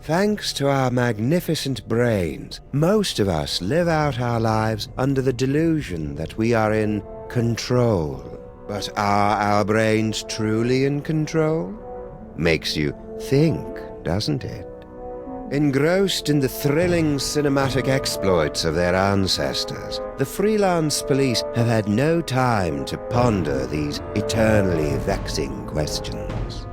Thanks to our magnificent brains, most of us live out our lives under the delusion that we are in control. But are our brains truly in control? Makes you think, doesn't it? Engrossed in the thrilling cinematic exploits of their ancestors, the freelance police have had no time to ponder these eternally vexing questions.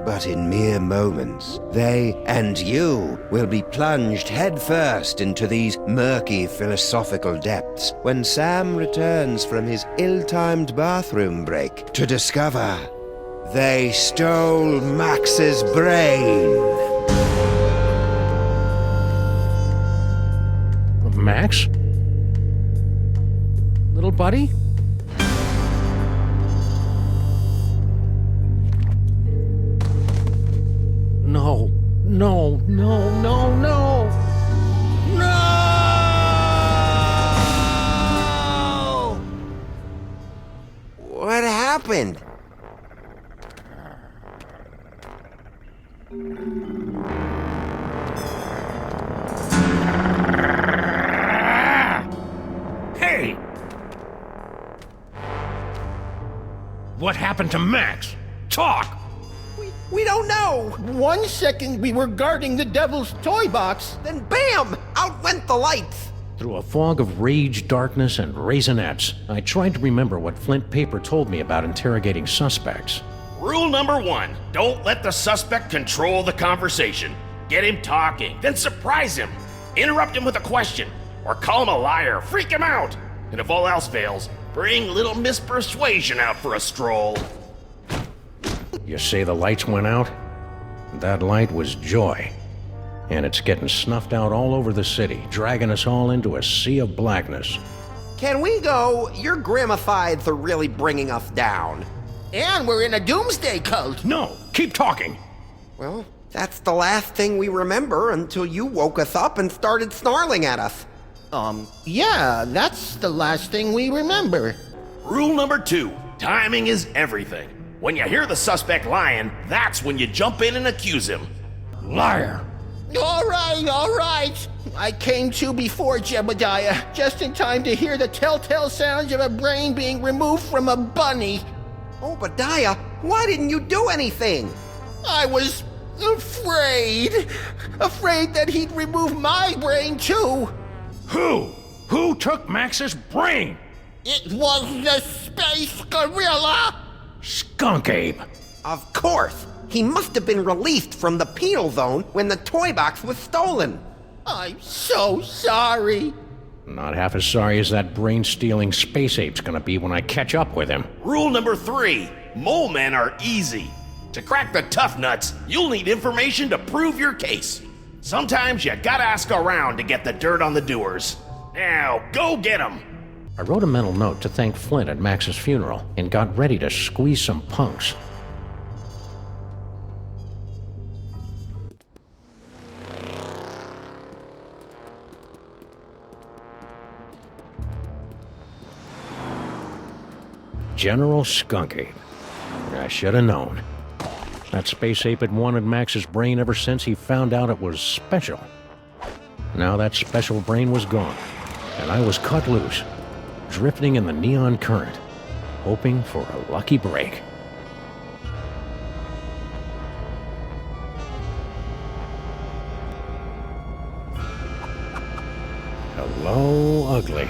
But in mere moments, they and you will be plunged headfirst into these murky philosophical depths when Sam returns from his ill-timed bathroom break to discover they stole Max's brain. Max? Little buddy? No, no, no, no, no! No! What happened? Hey! What happened to Max? Talk! We don't know! 1 second we were guarding the devil's toy box. Then bam! Out went the lights! Through a fog of rage, darkness, and raisinets, I tried to remember what Flint Paper told me about interrogating suspects. Rule number 1, don't let the suspect control the conversation. Get him talking, then surprise him. Interrupt him with a question, or call him a liar, freak him out. And if all else fails, bring little Miss Persuasion out for a stroll. You say the lights went out? That light was joy. And it's getting snuffed out all over the city, dragging us all into a sea of blackness. Can we go? Your gramophides are really bringing us down. And we're in a doomsday cult. No, keep talking! Well, that's the last thing we remember until you woke us up and started snarling at us. Yeah, that's the last thing we remember. Rule number 2, timing is everything. When you hear the suspect lying, that's when you jump in and accuse him. Liar! All right. I came to before Jebediah, just in time to hear the telltale sounds of a brain being removed from a bunny. Obadiah, why didn't you do anything? I was afraid. Afraid that he'd remove my brain too. Who? Who took Max's brain? It was the space gorilla. Skun-ka'pe. Of course. He must have been released from the penal zone when the toy box was stolen. I'm so sorry. Not half as sorry as that brain-stealing space ape's gonna be when I catch up with him. Rule number 3, mole men are easy. To crack the tough nuts, you'll need information to prove your case. Sometimes you gotta ask around to get the dirt on the doers. Now, go get 'em. I wrote a mental note to thank Flint at Max's funeral and got ready to squeeze some punks. General Skun-ka'pe. I should have known. That space ape had wanted Max's brain ever since he found out it was special. Now that special brain was gone, and I was cut loose, drifting in the neon current, hoping for a lucky break. Hello, ugly.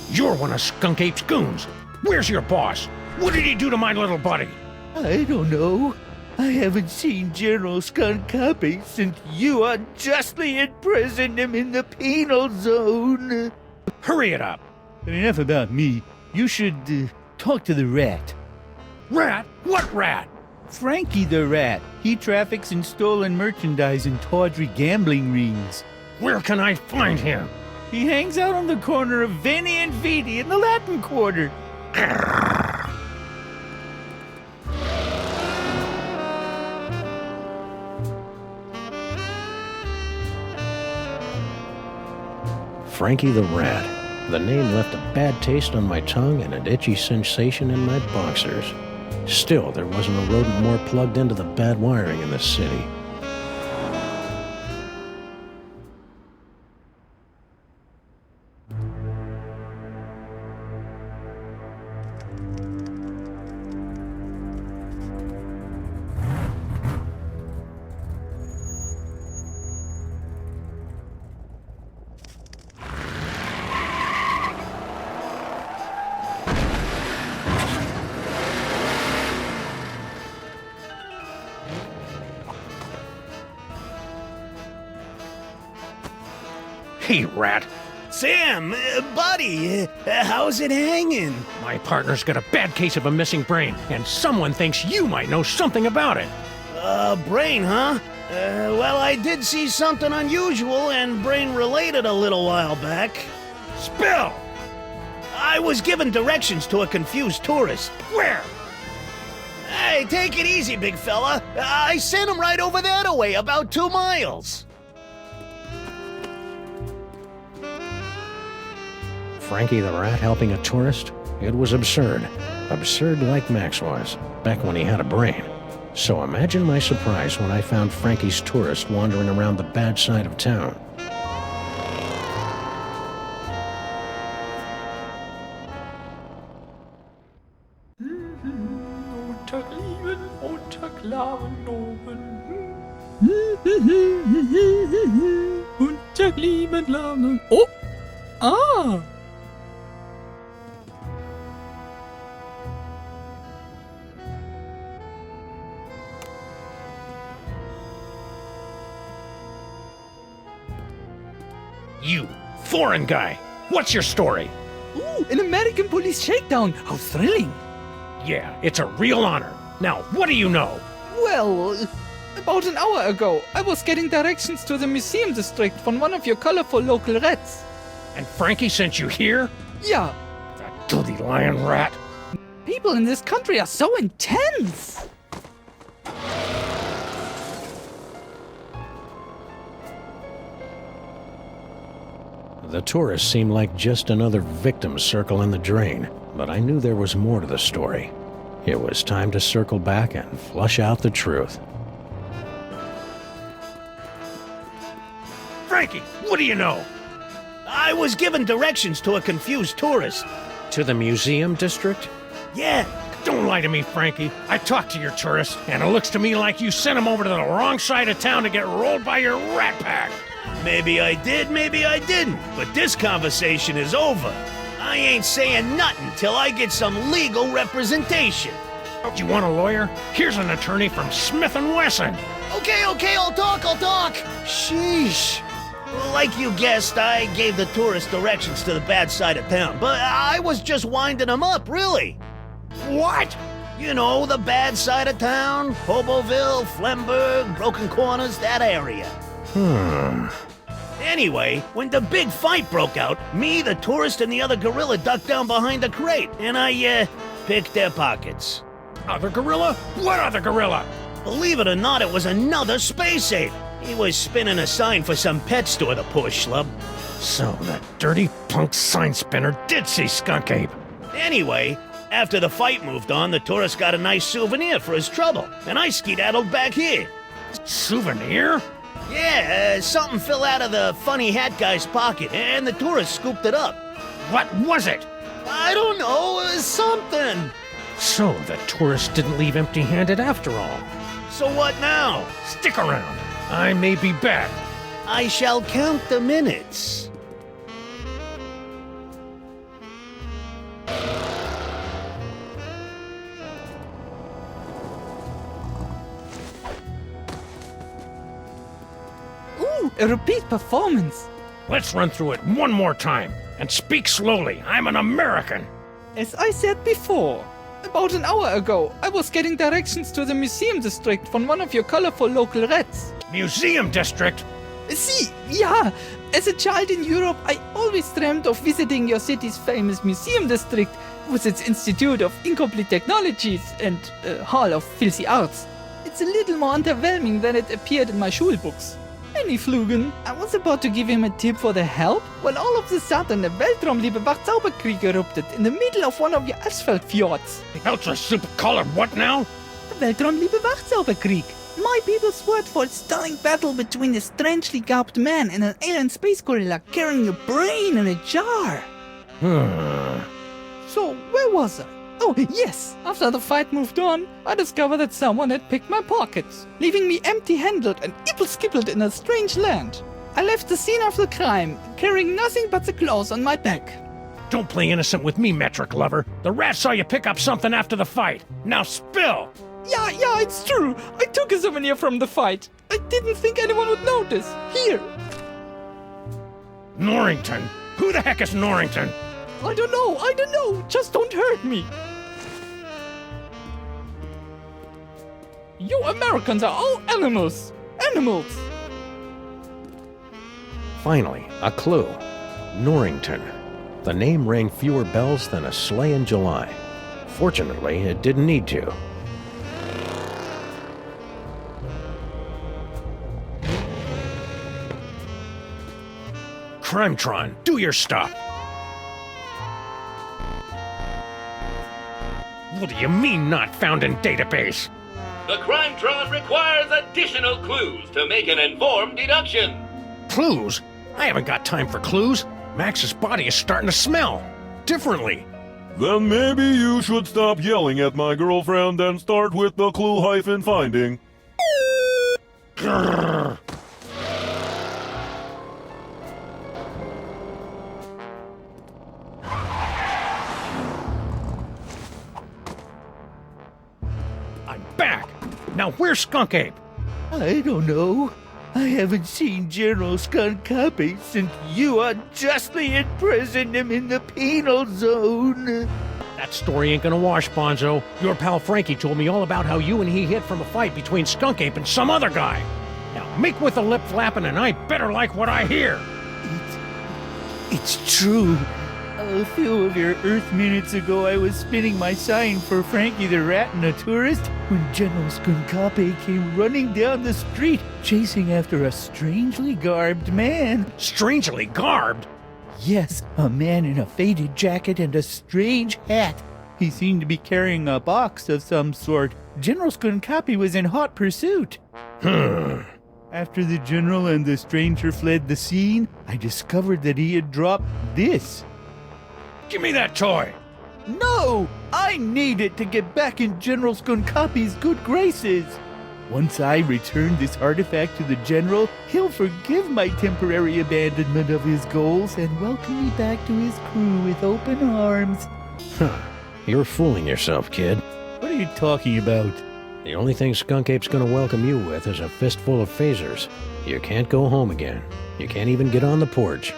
You're one of Skun-ka'pe's goons. Where's your boss? What did he do to my little buddy? I don't know. I haven't seen General Skun-ka'pe since you unjustly imprisoned him in the penal zone. Hurry it up. Enough about me. You should talk to the rat. Rat? What rat? Frankie the rat. He traffics in stolen merchandise in tawdry gambling rings. Where can I find him? He hangs out on the corner of Veni and Vidi in the Latin Quarter. Frankie the Rat. The name left a bad taste on my tongue and an itchy sensation in my boxers. Still, there wasn't a rodent more plugged into the bad wiring in this city. Hey, Rat. Sam, buddy, how's it hanging? My partner's got a bad case of a missing brain, and someone thinks you might know something about it. Brain, huh? Well, I did see something unusual and brain-related a little while back. Spill! I was given directions to a confused tourist. Where? Hey, take it easy, big fella. I sent him right over that way, about 2 miles. Frankie the Rat helping a tourist? It was absurd. Absurd like Max was, back when he had a brain. So imagine my surprise when I found Frankie's tourist wandering around the bad side of town. Oh! Ah! You, foreign guy, what's your story? Ooh, an American police shakedown! How thrilling! Yeah, it's a real honor. Now, what do you know? Well, about an hour ago, I was getting directions to the museum district from one of your colorful local rats. And Frankie sent you here? Yeah, That dirty lion rat. people in this country are so intense! The tourist seemed like just another victim circling the drain, but I knew there was more to the story. It was time to circle back and flush out the truth. Frankie, what do you know? I was given directions to a confused tourist. To the museum district? Yeah, Don't lie to me, Frankie. I talked to your tourist, and it looks to me like you sent him over to the wrong side of town to get rolled by your rat pack. maybe I did, maybe I didn't. But this conversation is over. I ain't saying nothing till I get some legal representation. Do you want a lawyer? Here's an attorney from Smith & Wesson. Okay, I'll talk. Sheesh. Like you guessed, I gave the tourist directions to the bad side of town, but I was just winding them up, really. What? You know, the bad side of town, Hoboville, Flemberg, Broken Corners, that area. Anyway, when the big fight broke out, me, the tourist, and the other gorilla ducked down behind a crate, and I, picked their pockets. Other gorilla? What other gorilla? Believe it or not, it was another space ape. He was spinning a sign for some pet store, the poor schlub. So that dirty punk sign spinner did see Skun-ka'pe. Anyway, after the fight moved on, the tourist got a nice souvenir for his trouble, and I skedaddled back here. Souvenir? Yeah, something fell out of the funny hat guy's pocket, and the tourist scooped it up. What was it? I don't know, something. So the tourist didn't leave empty-handed after all. So what now? Stick around. I may be back. I shall count the minutes. Ooh, a repeat performance! Let's run through it one more time. And speak slowly. I'm an American. As I said before, about an hour ago, I was getting directions to the museum district from one of your colorful local rats. Museum district? See, yeah, as a child in Europe, I always dreamt of visiting your city's famous museum district with its Institute of Incomplete Technologies and Hall of Filthy Arts. It's a little more underwhelming than it appeared in my schulbooks. Any Flugen. I was about to give him a tip for the help when all of a sudden the Weltraumliebe-Wachzauberkrieg erupted in the middle of one of your asphalt fjords. Ultra super colored what now? The Weltraumliebe-Wachzauberkrieg. My people's word for a stunning battle between a strangely garbed man and an alien space gorilla carrying a brain in a jar. So, where was I? Oh, yes! After the fight moved on, I discovered that someone had picked my pockets, leaving me empty-handed and ibble-skibbled in a strange land. I left the scene of the crime, carrying nothing but the clothes on my back. Don't play innocent with me, metric lover. The rat saw you pick up something after the fight. Now spill! Yeah, it's true. I took a souvenir from the fight. I didn't think anyone would notice. Here. Norrington? Who the heck is Norrington? I don't know. Just don't hurt me. You Americans are all animals. Animals. Finally, a clue. Norrington. The name rang fewer bells than a sleigh in July. Fortunately, it didn't need to. Crimetron, do your stuff! What do you mean not found in database? The Crimetron requires additional clues to make an informed deduction. Clues? I haven't got time for clues. Max's body is starting to smell. Differently. Then maybe you should stop yelling at my girlfriend and start with the clue-finding. Grrr. I'm back! Now where's Skun-ka'pe? I don't know. I haven't seen General Skun-ka'pe since you unjustly imprisoned him in the penal zone. That story ain't gonna wash, Bonzo. Your pal Frankie told me all about how you and he hid from a fight between Skun-ka'pe and some other guy. Now make with the lip flapping and I better like what I hear. It's true. A few of your Earth minutes ago, I was spinning my sign for Frankie the Rat and a tourist when General Skun-ka'pe came running down the street, chasing after a strangely garbed man. Strangely garbed? Yes, a man in a faded jacket and a strange hat. He seemed to be carrying a box of some sort. General Skun-ka'pe was in hot pursuit. After the general and the stranger fled the scene, I discovered that he had dropped this. Give me that toy! No! I need it to get back in General Skun-ka'pe's good graces. Once I return this artifact to the general, he'll forgive my temporary abandonment of his goals and welcome me back to his crew with open arms. Huh. You're fooling yourself, kid. What are you talking about? The only thing Skun-ka'pe's gonna welcome you with is a fistful of phasers. You can't go home again. You can't even get on the porch.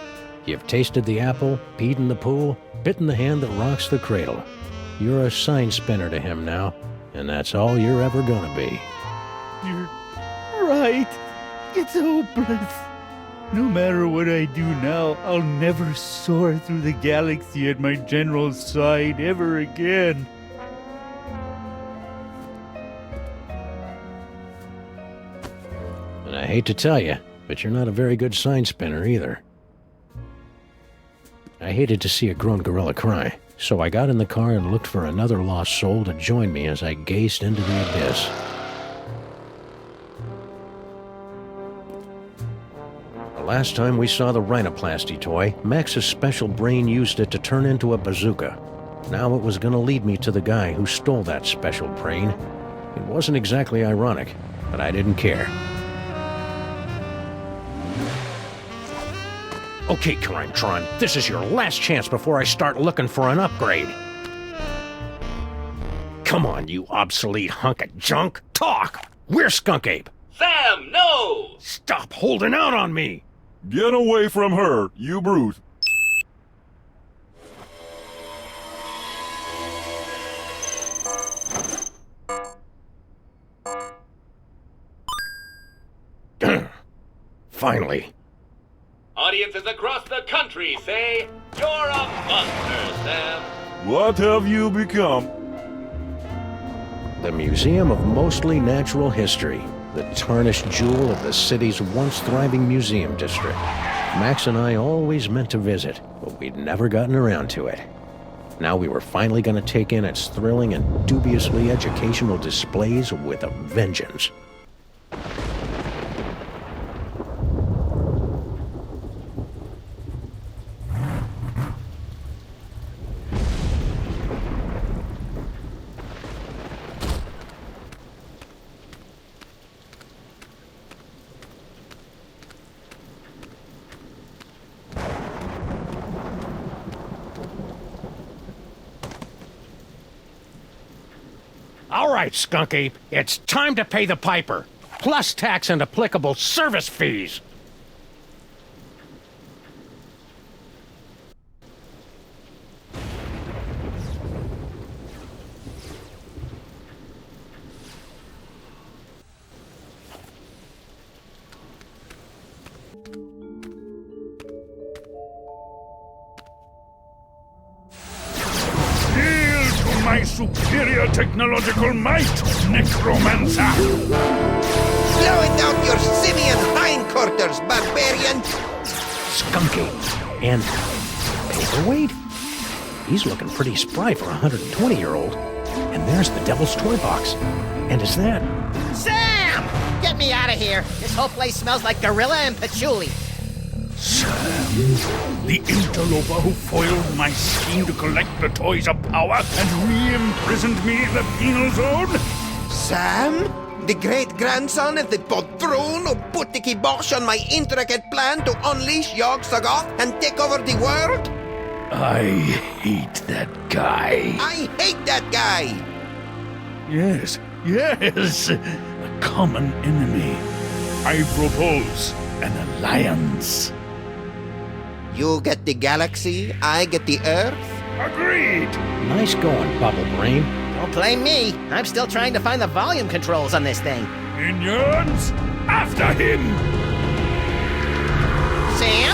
You've tasted the apple, peed in the pool, bitten the hand that rocks the cradle. You're a sign spinner to him now, and that's all you're ever gonna be. You're right. It's hopeless. No matter what I do now, I'll never soar through the galaxy at my general's side ever again. And I hate to tell you, but you're not a very good sign spinner either. I hated to see a grown gorilla cry, so I got in the car and looked for another lost soul to join me as I gazed into the abyss. The last time we saw the rhinoplasty toy, Max's special brain used it to turn into a bazooka. Now it was going to lead me to the guy who stole that special brain. It wasn't exactly ironic, but I didn't care. Okay, Crimetron, this is your last chance before I start looking for an upgrade. Come on, you obsolete hunk of junk. Talk! Where's Skun-ka'pe? Sam, no! Stop holding out on me! Get away from her, you brute. Finally. Audiences across the country say, you're a monster, Sam. What have you become? The Museum of Mostly Natural History. the tarnished jewel of the city's once thriving museum district. Max and I always meant to visit, but we'd never gotten around to it. Now we were finally going to take in its thrilling and dubiously educational displays with a vengeance. All right, Skun-ka'pe, it's time to pay the piper, plus tax and applicable service fees. My superior technological might, necromancer! Blow it out your simian hindquarters, barbarian! Skun-ka'pe and paperweight? He's looking pretty spry for a 120-year-old. And there's the Devil's Toy Box. And is that... Sam! Get me out of here! This whole place smells like gorilla and patchouli. Sam, the interloper who foiled my scheme to collect the Toys of Power and re-imprisoned me in the penal zone? Sam? The great-grandson of the patron who put the kibosh on my intricate plan to unleash Yogg-Sothoth and take over the world? I hate that guy. I hate that guy! Yes, a common enemy. I propose an alliance. You get the galaxy, I get the Earth? Agreed! Nice going, Bubble Brain. Don't blame me. I'm still trying to find the volume controls on this thing. Minions, after him! Sam?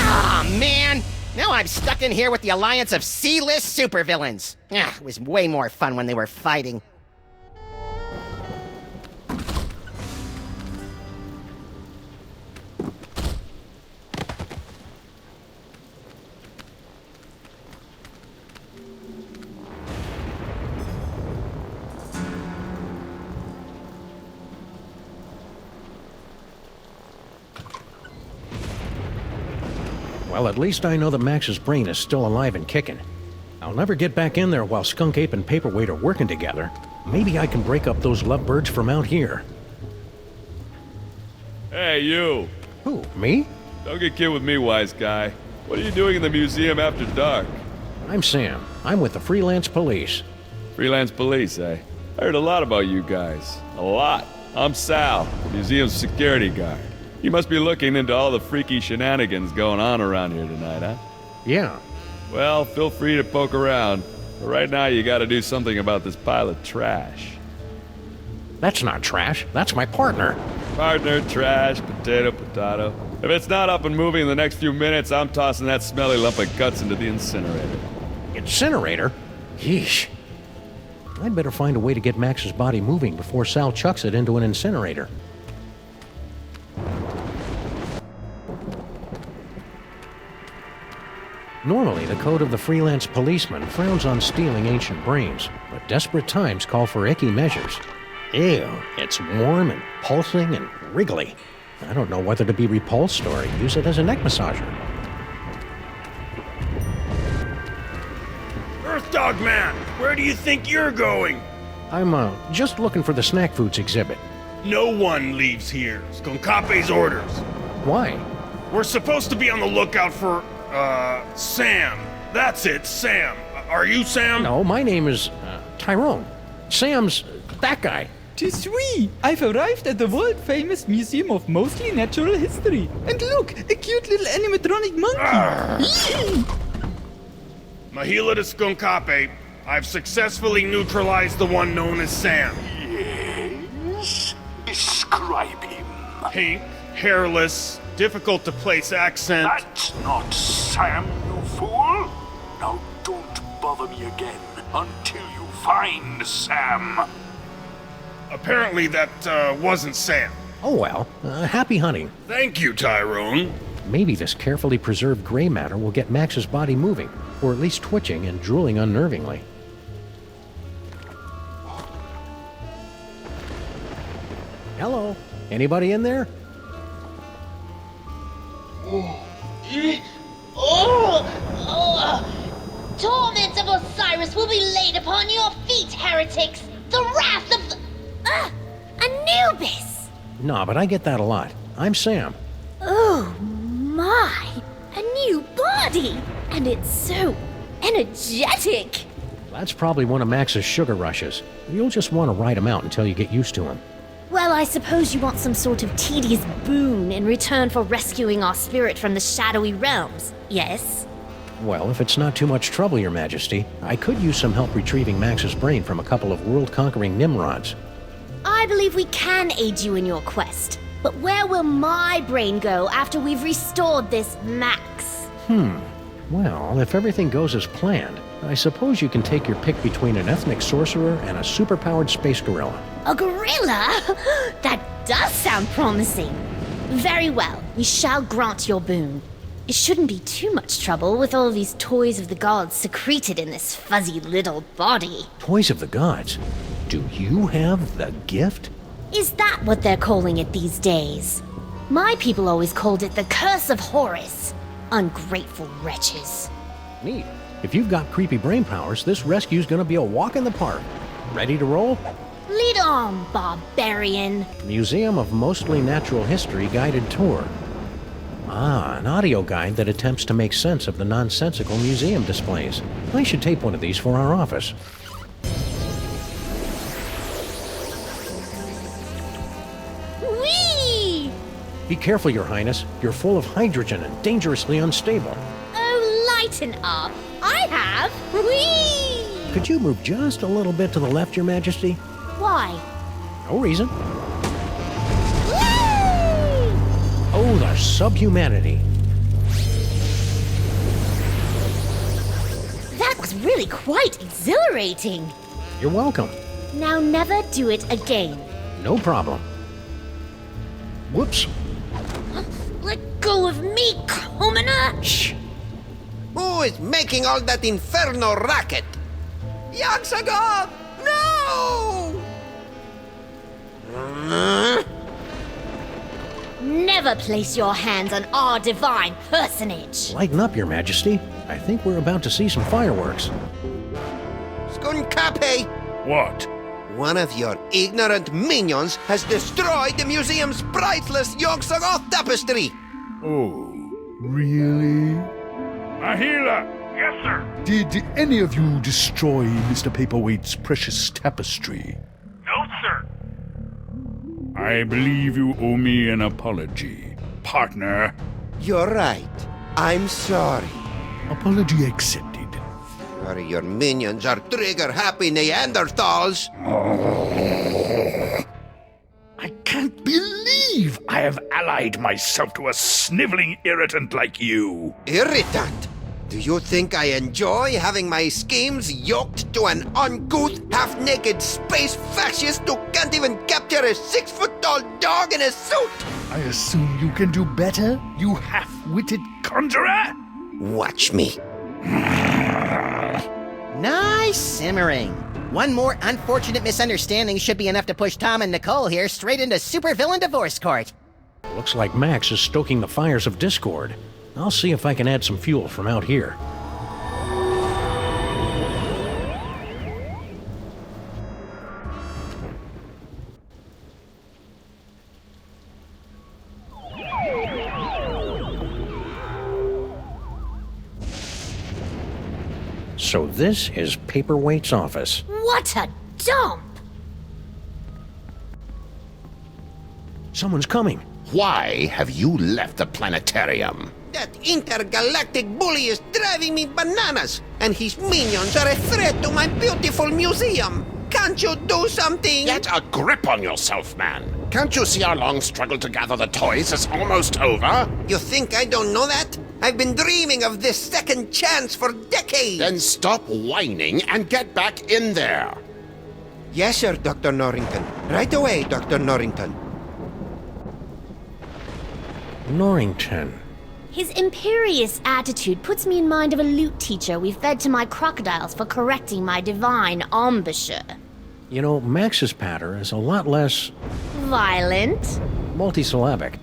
Ah, man! Now I'm stuck in here with the alliance of C-list supervillains. It was way more fun when they were fighting. Well, at least I know that Max's brain is still alive and kicking. I'll never get back in there while Skun-ka'pe and Paperweight are working together. Maybe I can break up those lovebirds from out here. Hey, you. Who, me? Don't get kid with me, wise guy. What are you doing in the museum after dark? I'm Sam. I'm with the freelance police. Freelance police, eh? I heard a lot about you guys. A lot. I'm Sal, the museum's security guard. You must be looking into all the freaky shenanigans going on around here tonight, huh? Yeah. Well, feel free to poke around. But right now, you gotta do something about this pile of trash. That's not trash. That's my partner. Partner, trash, potato, potato. If it's not up and moving in the next few minutes, I'm tossing that smelly lump of guts into the incinerator. Incinerator? Yeesh. I'd better find a way to get Max's body moving before Sal chucks it into an incinerator. Normally, the code of the freelance policeman frowns on stealing ancient brains, but desperate times call for icky measures. Ew, it's warm and pulsing and wriggly. I don't know whether to be repulsed or use it as a neck massager. Earthdog Man, where do you think you're going? I'm, just looking for the snack foods exhibit. No one leaves here. Skun-ka'pe's orders. Why? We're supposed to be on the lookout for, Sam. That's it, Sam. Are you Sam? No, my name is, Tyrone. Sam's that guy. Tis we! I've arrived at the world-famous Museum of Mostly Natural History. And look, a cute little animatronic monkey! Mahila to Skun-ka'pe, I've successfully neutralized the one known as Sam. Yes? Describe him. Pink, hairless, difficult to place accent. That's not Sam, you fool! Now don't bother me again until you find Sam. Apparently that wasn't Sam. Oh well, happy hunting. Thank you, Tyrone. Maybe this carefully preserved gray matter will get Max's body moving, or at least twitching and drooling unnervingly. Hello? Anybody in there? Torment of Osiris will be laid upon your feet, heretics! The wrath of Anubis! Nah, but I get that a lot. I'm Sam. Oh my! A new body! And it's so energetic! That's probably one of Max's sugar rushes. You'll just want to ride him out until you get used to him. Well, I suppose you want some sort of tedious boon in return for rescuing our spirit from the shadowy realms, yes? Well, if it's not too much trouble, Your Majesty, I could use some help retrieving Max's brain from a couple of world-conquering Nimrods. I believe we can aid you in your quest, but where will my brain go after we've restored this Max? Well, if everything goes as planned, I suppose you can take your pick between an ethnic sorcerer and a superpowered space gorilla. A gorilla? That does sound promising. Very well, we shall grant your boon. It shouldn't be too much trouble with all these toys of the gods secreted in this fuzzy little body. Toys of the gods? Do you have the gift? Is that what they're calling it these days? My people always called it the Curse of Horus. Ungrateful wretches. Neat. If you've got creepy brain powers, this rescue's gonna be a walk in the park. Ready to roll? Lead on, barbarian. Museum of Mostly Natural History guided tour. Ah, an audio guide that attempts to make sense of the nonsensical museum displays. I should tape one of these for our office. Whee! Be careful, Your Highness. You're full of hydrogen and dangerously unstable. Oh, lighten up. I have. Whee! Could you move just a little bit to the left, Your Majesty? Why? No reason. Whee! Oh, the subhumanity. That was really quite exhilarating. You're welcome. Now never do it again. No problem. Whoops. Let go of me, commoner! Shh. Who is making all that inferno racket? Yaxagov! No! Never place your hands on our divine personage. Lighten up, Your Majesty. I think we're about to see some fireworks. Skun-ka'pe! What? One of your ignorant minions has destroyed the museum's priceless Yog-Sothoth tapestry! Oh, really? Mahila! Yes, sir. Did any of you destroy Mr. Paperweight's precious tapestry? No, sir. I believe you owe me an apology, partner. You're right. I'm sorry. Apology accepted. Sorry, your minions are trigger-happy Neanderthals. I can't believe I have allied myself to a sniveling irritant like you. Irritant? Do you think I enjoy having my schemes yoked to an uncouth, half-naked space fascist who can't even capture a 6-foot-tall dog in a suit? I assume you can do better, you half-witted conjurer? Watch me. Nice simmering. One more unfortunate misunderstanding should be enough to push Tom and Nicole here straight into supervillain divorce court. Looks like Max is stoking the fires of discord. I'll see if I can add some fuel from out here. So this is Paperweight's office. What a dump! Someone's coming. Why have you left the planetarium? That intergalactic bully is driving me bananas, and his minions are a threat to my beautiful museum. Can't you do something? Get a grip on yourself, man. Can't you see our long struggle to gather the toys is almost over? You think I don't know that? I've been dreaming of this second chance for decades. Then stop whining and get back in there. Yes, sir, Dr. Norrington. Right away, Dr. Norrington. Norrington. His imperious attitude puts me in mind of a lute teacher we fed to my crocodiles for correcting my divine embouchure. You know, Max's patter is a lot less Violent? multisyllabic.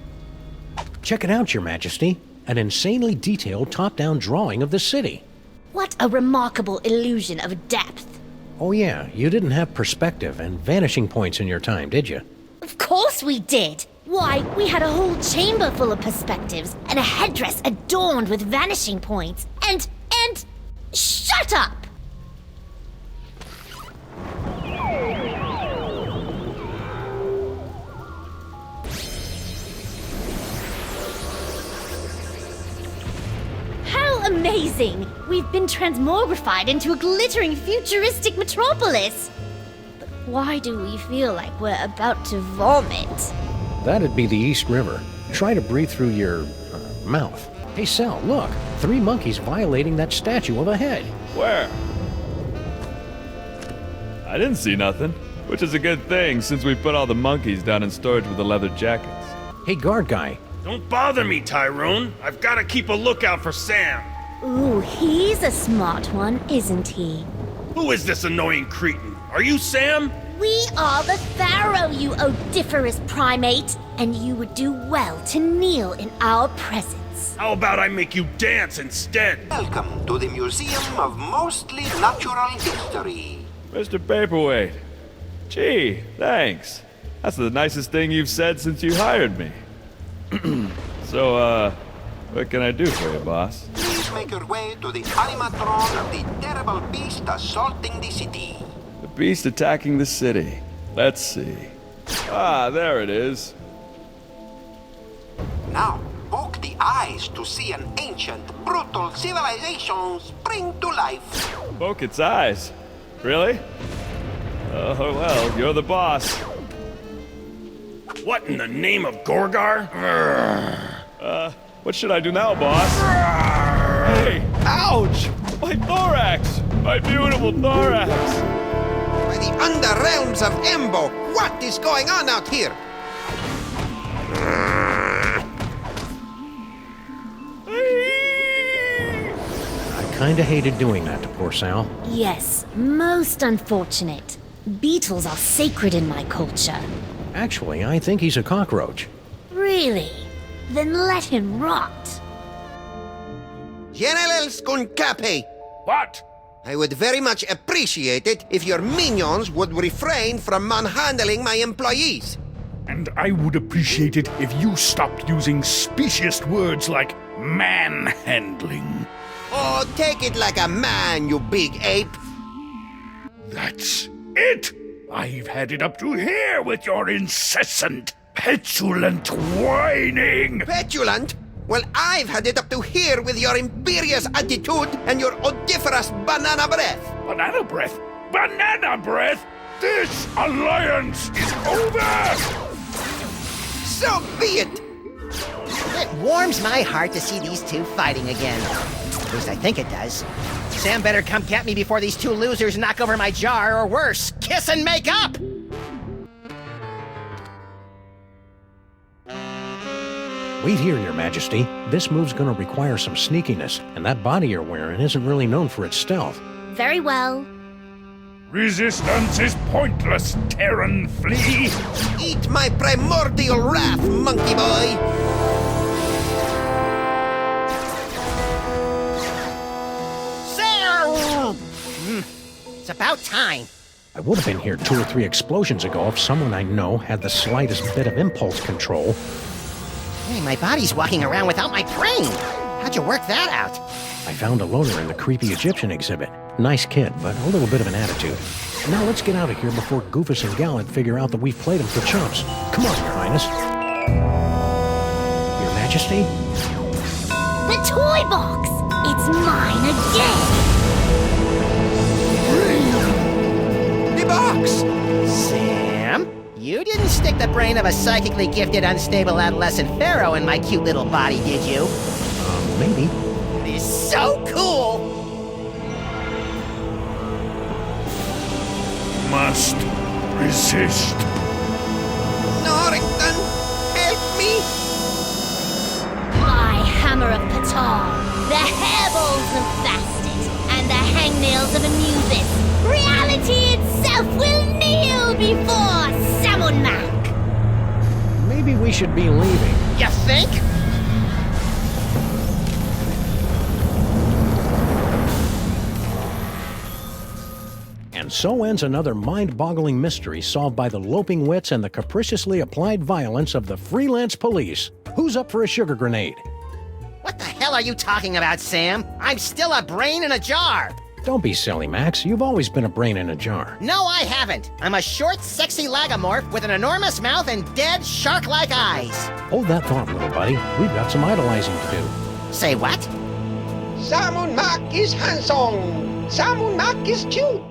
Check it out, Your Majesty. An insanely detailed top-down drawing of the city. What a remarkable illusion of depth. Oh yeah, you didn't have perspective and vanishing points in your time, did you? Of course we did. Why, we had a whole chamber full of perspectives and a headdress adorned with vanishing points. And... Shut up! How amazing! We've been transmogrified into a glittering futuristic metropolis. But why do we feel like we're about to vomit? That'd be the East River. Try to breathe through your mouth. Hey, Sal, look. 3 monkeys violating that statue of a head. Where? I didn't see nothing, which is a good thing since we put all the monkeys down in storage with the leather jackets. Hey, guard guy. Don't bother me, Tyrone. I've got to keep a lookout for Sam. Ooh, he's a smart one, isn't he? Who is this annoying cretin? Are you Sam? We are the Pharaoh, you odiferous primate, and you would do well to kneel in our presence. How about I make you dance instead? Welcome to the Museum of Mostly Natural History. Mr. Paperweight. Gee, thanks. That's the nicest thing you've said since you hired me. So, what can I do for you, boss? Please make your way to the animatron of the terrible beast assaulting the city. The beast attacking the city. Let's see. Ah, there it is. Now, poke the eyes to see an ancient, brutal civilization spring to life. Poke its eyes. Really? Oh, well, you're the boss. What in the name of Gorgar? What should I do now, boss? Hey! Ouch! My thorax! My beautiful thorax! By the underrealms of Embo, what is going on out here? I kinda hated doing that to poor Sal. Yes, most unfortunate. Beetles are sacred in my culture. Actually, I think he's a cockroach. Really? Then let him rot. General Skun-ka'pe! What? I would very much appreciate it if your minions would refrain from manhandling my employees. And I would appreciate it if you stopped using specious words like manhandling. Oh, take it like a man, you big ape. That's it! I've had it up to here with your incessant, petulant whining! Petulant? Well, I've had it up to here with your imperious attitude and your odiferous banana breath. Banana breath? Banana breath? This alliance is over! So be it! It warms my heart to see these two fighting again. At least I think it does. Sam better come get me before these two losers knock over my jar, or worse, kiss and make up! Wait here, Your Majesty. This move's gonna require some sneakiness, and that body you're wearing isn't really known for its stealth. Very well. Resistance is pointless, Terran flea! Eat my primordial wrath, monkey boy! It's about time. I would have been here 2 or 3 explosions ago if someone I know had the slightest bit of impulse control. Hey, my body's walking around without my brain. How'd you work that out? I found a loner in the creepy Egyptian exhibit. Nice kid, but a little bit of an attitude. Now let's get out of here before Goofus and Gallant figure out that we've played him for chumps. Come on, Your Highness. Your Majesty? The toy box! It's mine again! The box! Sam, you didn't stick the brain of a psychically gifted, unstable adolescent pharaoh in my cute little body, did you? Maybe. It is so cool! Must resist. Oh, the hairballs of Bastet and the hangnails of Anubis. Reality itself will kneel before Samunmak. Maybe we should be leaving. You think? And so ends another mind-boggling mystery solved by the loping wits and the capriciously applied violence of the freelance police. Who's up for a sugar grenade? What the hell are you talking about, Sam? I'm still a brain in a jar. Don't be silly, Max. You've always been a brain in a jar. No, I haven't. I'm a short, sexy lagomorph with an enormous mouth and dead, shark-like eyes. Hold that thought, little buddy. We've got some idolizing to do. Say what? Samunmak is handsome. Samunmak is cute.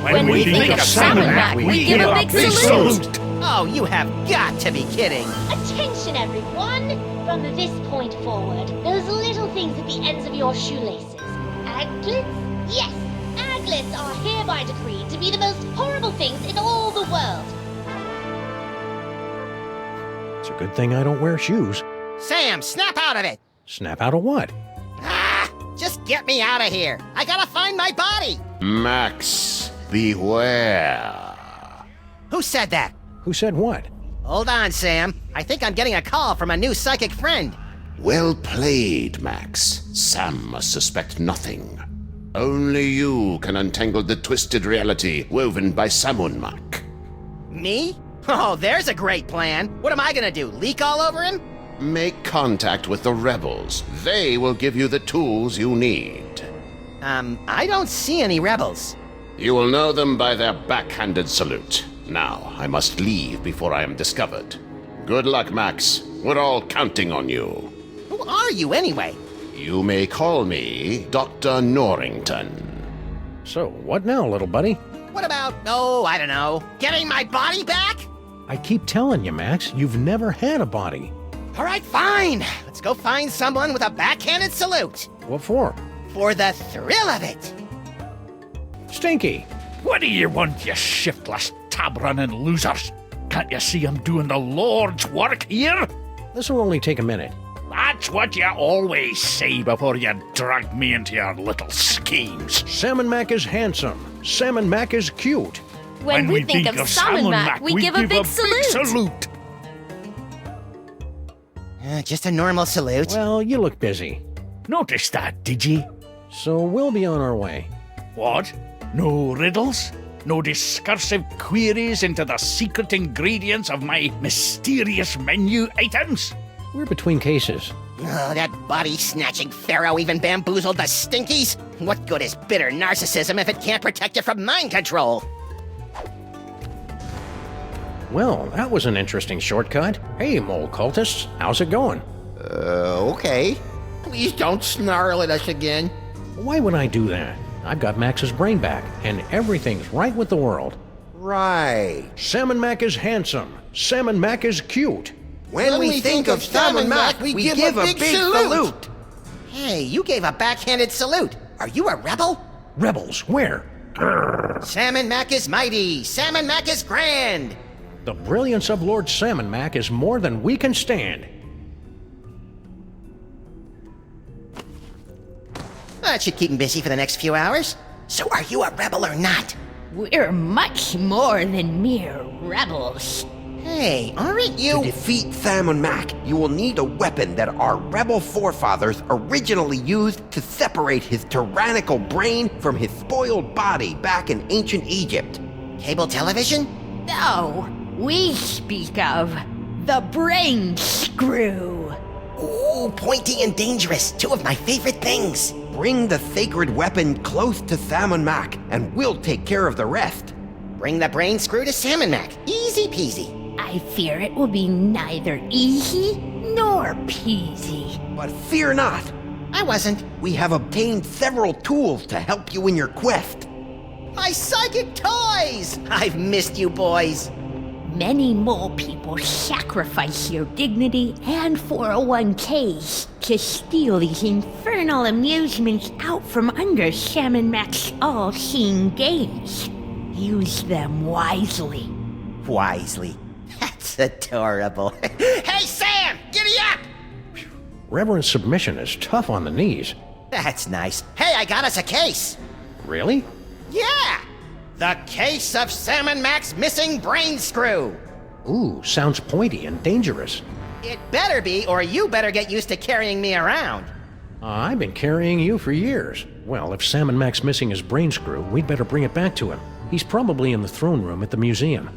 When we think of Samunmak, we give a big salute. Oh, you have got to be kidding. Attention, everyone! From this point forward, those little things at the ends of your shoelaces. Aglets? Yes, aglets are hereby decreed to be the most horrible things in all the world. It's a good thing I don't wear shoes. Sam, snap out of it. Snap out of what? Just get me out of here. I gotta find my body. Max, beware. Who said that? Who said what? Hold on, Sam. I think I'm getting a call from a new psychic friend. Well played, Max. Sam must suspect nothing. Only you can untangle the twisted reality woven by Samunmak. Me? Oh, there's a great plan. What am I gonna do, leak all over him? Make contact with the rebels. They will give you the tools you need. I don't see any rebels. You will know them by their backhanded salute. Now, I must leave before I am discovered. Good luck, Max. We're all counting on you. Who are you, anyway? You may call me Dr. Norrington. So, what now, little buddy? What about, I don't know, getting my body back? I keep telling you, Max, you've never had a body. All right, fine. Let's go find someone with a backhanded salute. What for? For the thrill of it. Stinky! What do you want, you shiftless, tab-running losers? Can't you see I'm doing the Lord's work here? This'll only take a minute. That's what you always say before you drag me into your little schemes. Samunmak is handsome. Samunmak is cute. When we think of Samunmak, we give a big salute. Just a normal salute. Well, you look busy. Noticed that, did you? So we'll be on our way. What? No riddles? No discursive queries into the secret ingredients of my mysterious menu items? We're between cases. Oh, that body-snatching pharaoh even bamboozled the stinkies? What good is bitter narcissism if it can't protect you from mind control? Well, that was an interesting shortcut. Hey, mole cultists, how's it going? Okay. Please don't snarl at us again. Why would I do that? I've got Max's brain back, and everything's right with the world. Right. Samunmak is handsome. Samunmak is cute. When we think of Samunmak, we give a big salute. Hey, you gave a backhanded salute. Are you a rebel? Rebels, where? Samunmak is mighty. Samunmak is grand. The brilliance of Lord Samunmak is more than we can stand. That should keep him busy for the next few hours. So are you a rebel or not? We're much more than mere rebels. Hey, aren't you— To defeat Samunmak, you will need a weapon that our rebel forefathers originally used to separate his tyrannical brain from his spoiled body back in ancient Egypt. Cable television? No, we speak of the brain screw. Ooh, pointy and dangerous. Two of my favorite things. Bring the sacred weapon close to Samunmak, and we'll take care of the rest. Bring the brain screw to Samunmak. Easy peasy. I fear it will be neither easy nor peasy. But fear not. I wasn't. We have obtained several tools to help you in your quest. My psychic toys! I've missed you boys. Many mole people sacrifice their dignity and 401ks to steal these infernal amusements out from under Samunmak's all-seeing gaze. Use them wisely. Wisely. That's adorable. Hey, Sam! Giddy up! Reverent submission is tough on the knees. That's nice. Hey, I got us a case. Really? Yeah! The case of Salmon Mac's missing brain screw. Ooh, sounds pointy and dangerous. It better be, or you better get used to carrying me around. I've been carrying you for years. Well, if Salmon Mac's missing his brain screw, we'd better bring it back to him. He's probably in the throne room at the museum.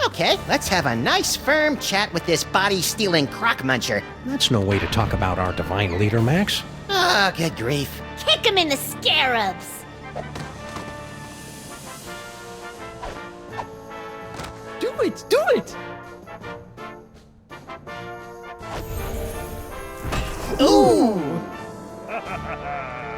Okay, let's have a nice firm chat with this body-stealing crock muncher. That's no way to talk about our divine leader, Max. Oh, good grief. Kick him in the scarabs. Do it! Do it! Ooh!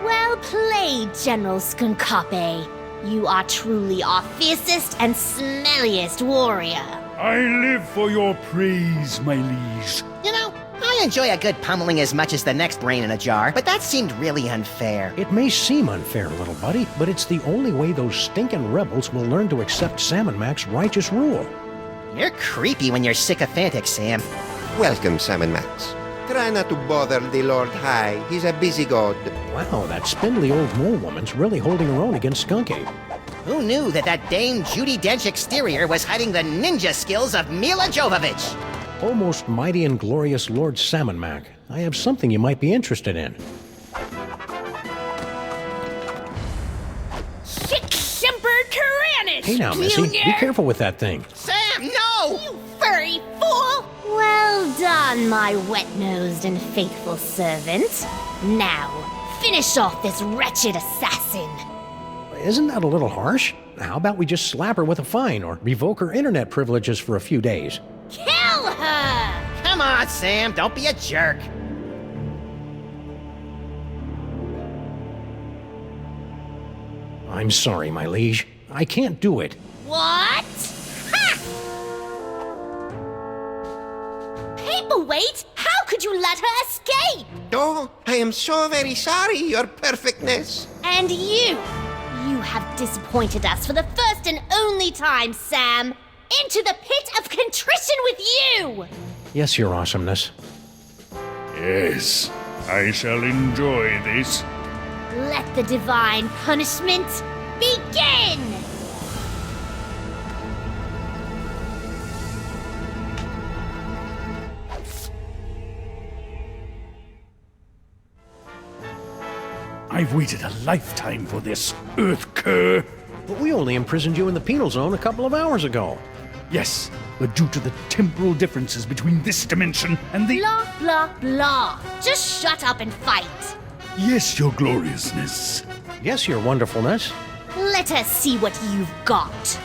Well played, General Skun-ka'pe. You are truly our fiercest and smelliest warrior. I live for your praise, my liege. You know, I enjoy a good pummeling as much as the next brain in a jar, but that seemed really unfair. It may seem unfair, little buddy, but it's the only way those stinking rebels will learn to accept Salmon Mac's righteous rule. You're creepy when you're sycophantic, Sam. Welcome, Salmon Max. Try not to bother the Lord High. He's a busy god. Wow, that spindly old mole woman's really holding her own against Skun-ka'pe. Who knew that Dame Judi Dench exterior was hiding the ninja skills of Mila Jovovich? Oh, most mighty and glorious Lord Salmon Mac, I have something you might be interested in. Sick-simpered Tyrannus! Hey now, Missy, Junior. be careful with that thing. Sam, no! You furry fool! Well done, my wet-nosed and faithful servant. Now, finish off this wretched assassin. Isn't that a little harsh? How about we just slap her with a fine or revoke her internet privileges for a few days? Kill her! Come on, Sam, don't be a jerk. I'm sorry, my liege. I can't do it. What? Ha! Paperweight? How could you let her escape? Oh, I am so very sorry, Your Perfectness. And you have disappointed us for the first and only time, Sam. Into the pit of contrition with you! Yes, your awesomeness. Yes, I shall enjoy this. Let the divine punishment begin! I've waited a lifetime for this, Earth cur. But we only imprisoned you in the penal zone a couple of hours ago. Yes, but due to the temporal differences between this dimension and the... Blah, blah, blah. Just shut up and fight. Yes, your gloriousness. Yes, your wonderfulness. Let us see what you've got.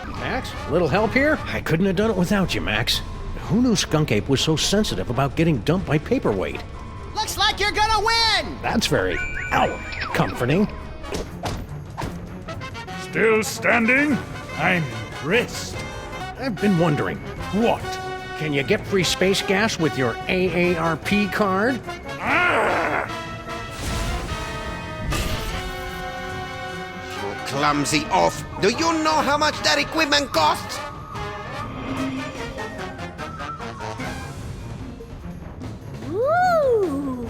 Max, little help here? I couldn't have done it without you, Max. Who knew Skun-ka'pe was so sensitive about getting dumped by Paperweight? Looks like you're gonna win! That's very, comforting. Still standing? I'm impressed. I've been wondering, What? can you get free space gas with your AARP card? Ah! You clumsy oaf. Do you know how much that equipment costs? Ooh.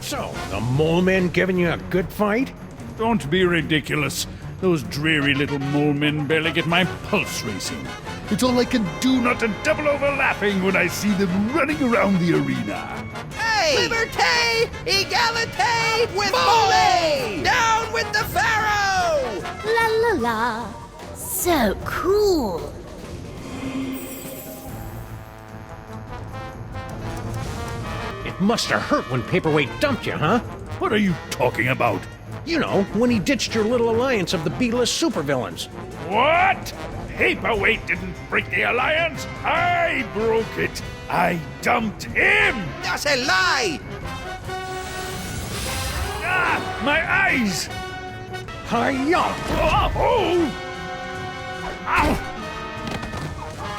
So, the mole men giving you a good fight? Don't be ridiculous. Those dreary little mole men barely get my pulse racing. It's all I can do not to double over laughing when I see them running around the arena. Hey! Liberté! Egalité! With Mole! Down with the Pharaoh! La la la. So cool. It must have hurt when Paperweight dumped you, huh? What are you talking about? You know, when he ditched your little alliance of the B-list supervillains. What? Paperweight didn't break the alliance. I broke it. I dumped him. That's a lie! Ah, my eyes! Hi-ya! Oh, oh. Ow!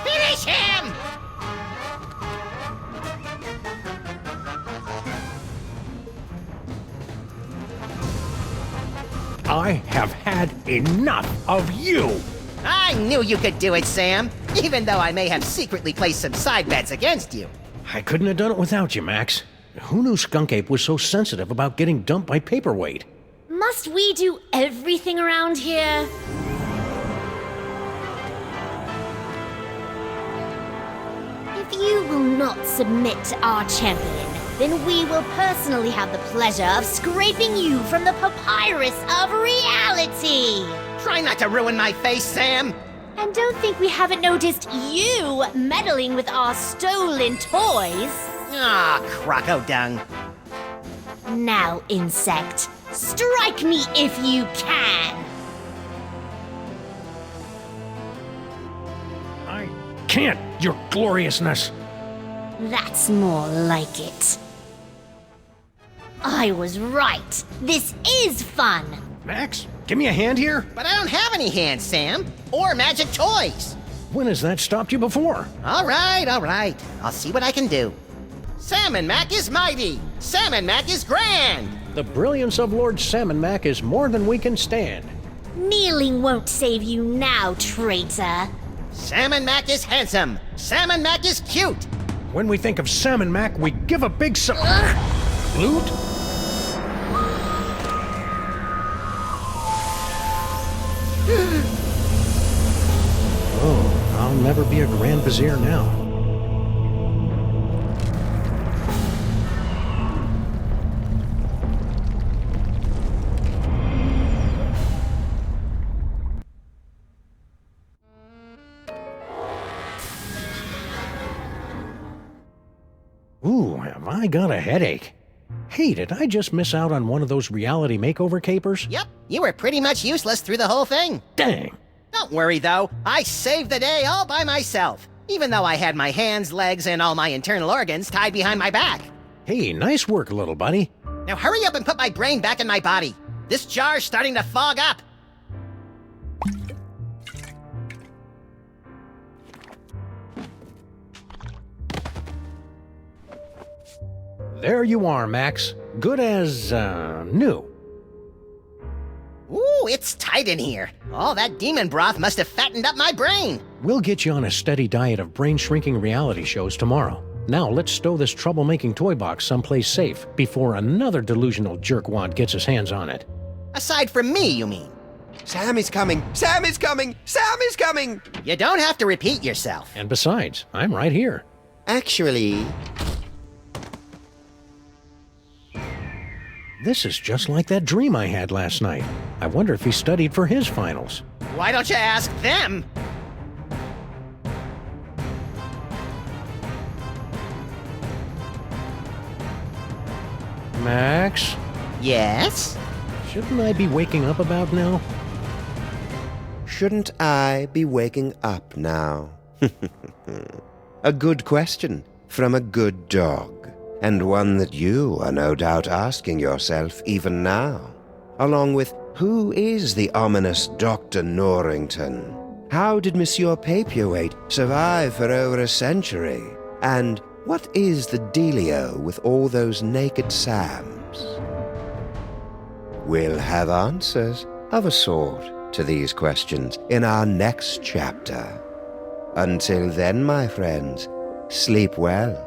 Finish him! I have had enough of you! I knew you could do it, Sam. Even though I may have secretly placed some side bets against you. I couldn't have done it without you, Max. Who knew Skun-ka'pe was so sensitive about getting dumped by paperweight? Must we do everything around here? If you will not submit to our champion, then we will personally have the pleasure of scraping you from the papyrus of reality. Try not to ruin my face, Sam. And don't think we haven't noticed you meddling with our stolen toys. Ah, croco dung. Now, insect, strike me if you can. I can't, your gloriousness. That's more like it. I was right. This is fun. Max, give me a hand here. But I don't have any hands, Sam. Or magic toys. When has that stopped you before? All right. I'll see what I can do. Salmon Mac is mighty. Salmon Mac is grand. The brilliance of Lord Salmon Mac is more than we can stand. Kneeling won't save you now, traitor. Salmon Mac is handsome. Salmon Mac is cute. When we think of Salmon Mac, we give a big salute. Oh, I'll never be a Grand Vizier now. Ooh, have I got a headache. Hey, did I just miss out on one of those reality makeover capers? Yep, you were pretty much useless through the whole thing. Dang. Don't worry, though. I saved the day all by myself, even though I had my hands, legs, and all my internal organs tied behind my back. Hey, nice work, little buddy. Now hurry up and put my brain back in my body. This jar's starting to fog up. There you are, Max. Good as, new. Ooh, it's tight in here. All that demon broth must have fattened up my brain. We'll get you on a steady diet of brain-shrinking reality shows tomorrow. Now let's stow this troublemaking toy box someplace safe before another delusional jerkwad gets his hands on it. Aside from me, you mean? Sam is coming! Sam is coming! Sam is coming! You don't have to repeat yourself. And besides, I'm right here. Actually... This is just like that dream I had last night. I wonder if he studied for his finals. Why don't you ask them? Max? Yes? Shouldn't I be waking up about now? Shouldn't I be waking up now? A good question from a good dog, and one that you are no doubt asking yourself even now, along with who is the ominous Dr. Norrington? How did Monsieur Paperweight survive for over a century? And what is the dealio with all those naked Sams? We'll have answers of a sort to these questions in our next chapter. Until then, my friends, sleep well.